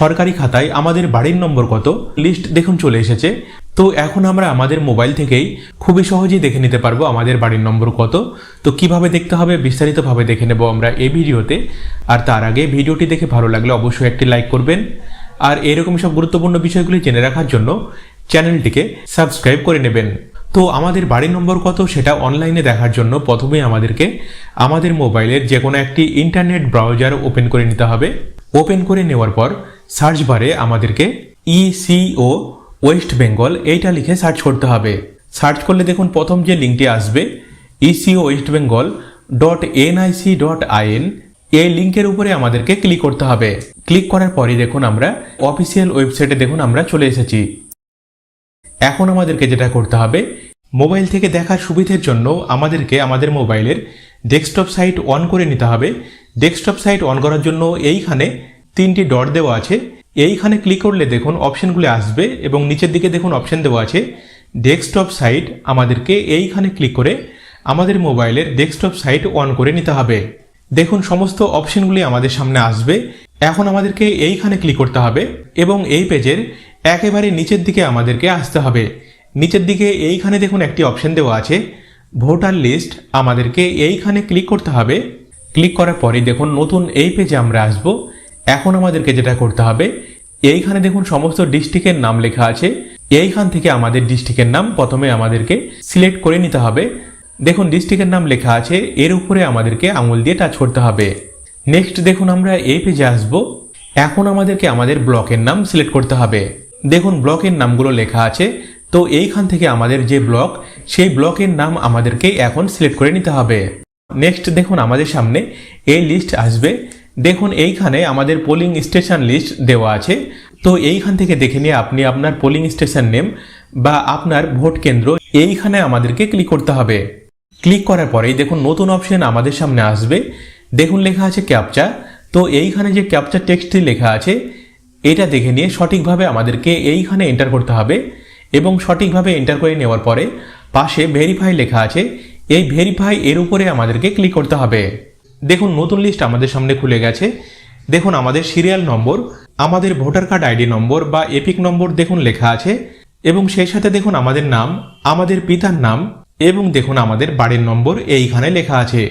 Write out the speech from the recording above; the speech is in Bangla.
সরকারি খাতায় আমাদের বাড়ির নম্বর কত লিস্ট দেখুন চলে এসেছে। তো এখন আমরা আমাদের মোবাইল থেকেই খুবই সহজেই দেখে নিতে পারবো আমাদের বাড়ির নম্বর কত। তো কিভাবে দেখতে হবে বিস্তারিতভাবে দেখে নেব আমরা এই ভিডিওতে। আর তার আগে ভিডিওটি দেখে ভালো লাগলে অবশ্যই একটি লাইক করবেন, আর এরকম সব গুরুত্বপূর্ণ বিষয়গুলি জেনে রাখার জন্য চ্যানেলটিকে সাবস্ক্রাইব করে নেবেন। তো আমাদের বাড়ির নম্বর কত সেটা অনলাইনে দেখার জন্য প্রথমে আমাদেরকে আমাদের মোবাইলের যে কোনো একটি ইন্টারনেট ব্রাউজার ওপেন করে নিতে হবে। ওপেন করে নেওয়ার পর সার্চ বারে আমাদেরকে ইসিও ওয়েস্ট বেঙ্গল এইটা লিখে সার্চ করতে হবে। সার্চ করলে দেখুন প্রথম যে লিঙ্কটি আসবে ইসিও ওয়েস্ট বেঙ্গল .nic.in, এই লিঙ্কের উপরে আমাদেরকে ক্লিক করতে হবে। ক্লিক করার পরই দেখুন আমরা অফিসিয়াল ওয়েবসাইটে দেখুন আমরা চলে এসেছি। এখন আমাদেরকে যেটা করতে হবে, মোবাইল থেকে দেখার সুবিধের জন্য আমাদেরকে আমাদের মোবাইলের ডেস্কটপ সাইট অন করে নিতে হবে। ডেস্কটপ সাইট অন করার জন্য এইখানে 3টি ডট দেওয়া আছে, এইখানে ক্লিক করলে দেখুন অপশনগুলি আসবে এবং নিচের দিকে দেখুন অপশন দেওয়া আছে ডেস্কটপ সাইট। আমাদেরকে এইখানে ক্লিক করে আমাদের মোবাইলের ডেস্কটপ সাইট অন করে নিতে হবে। দেখুন সমস্ত অপশনগুলি আমাদের সামনে আসবে। এখন আমাদেরকে এইখানে ক্লিক করতে হবে এবং এই পেজের একেবারে নিচের দিকে আমাদেরকে আসতে হবে। নিচের দিকে এইখানে দেখুন একটি অপশন দেওয়া আছে ভোটার লিস্ট, আমাদেরকে এইখানে ক্লিক করতে হবে। ক্লিক করার পরে দেখুন নতুন এই পেজে আমরা আসব। এখন আমাদেরকে যেটা করতে হবে, এইখানে দেখুন সমস্ত ডিস্ট্রিক্টের নাম লেখা আছে। এইখান থেকে আমাদের ডিস্ট্রিক্টের নাম প্রথমে আমাদেরকে সিলেক্ট করে নিতে হবে। দেখুন ডিস্ট্রিক্টের নাম লেখা আছে, এর উপরে আমাদেরকে আঙুল দিয়ে টাচ করতে হবে। নেক্সট দেখুন আমরা এই পেজে আসব। এখন আমাদেরকে আমাদের ব্লকের নাম সিলেক্ট করতে হবে। দেখুন ব্লকের নামগুলো লেখা আছে, তো এইখান থেকে আমাদের যে ব্লক সেই ব্লকের নাম আমাদেরকে এখন সিলেক্ট করে নিতে হবে। নেক্সট দেখুন আমাদের সামনে এই লিস্ট আসবে। দেখুন এইখানে আমাদের পোলিং স্টেশন লিস্ট দেওয়া আছে। তো এইখান থেকে দেখে নিয়ে আপনি আপনার পোলিং স্টেশন নেম বা আপনার ভোট কেন্দ্র এইখানে আমাদেরকে ক্লিক করতে হবে। ক্লিক করার পরেই দেখুন নতুন অপশন আমাদের সামনে আসবে। দেখুন লেখা আছে ক্যাপচা। তো এইখানে যে ক্যাপচা টেক্সটটি লেখা আছে এটা দেখে নিয়ে সঠিকভাবে আমাদেরকে এইখানে এন্টার করতে হবে এবং সঠিকভাবে এন্টার করে নেওয়ার পরে পাশে ভেরিফাই লেখা আছে, এই ভেরিফাই এর উপরে আমাদেরকে ক্লিক করতে হবে। দেখুন নতুন লিস্ট আমাদের সামনে খুলে গেছে। দেখুন আমাদের সিরিয়াল নম্বর, আমাদের ভোটার কার্ড আইডি নম্বর বা এপিক নম্বর দেখুন লেখা আছে এবং সেই সাথে দেখুন আমাদের নাম, আমাদের পিতার নাম এবং দেখুন আমাদের বাড়ির নম্বর এইখানে লেখা আছে।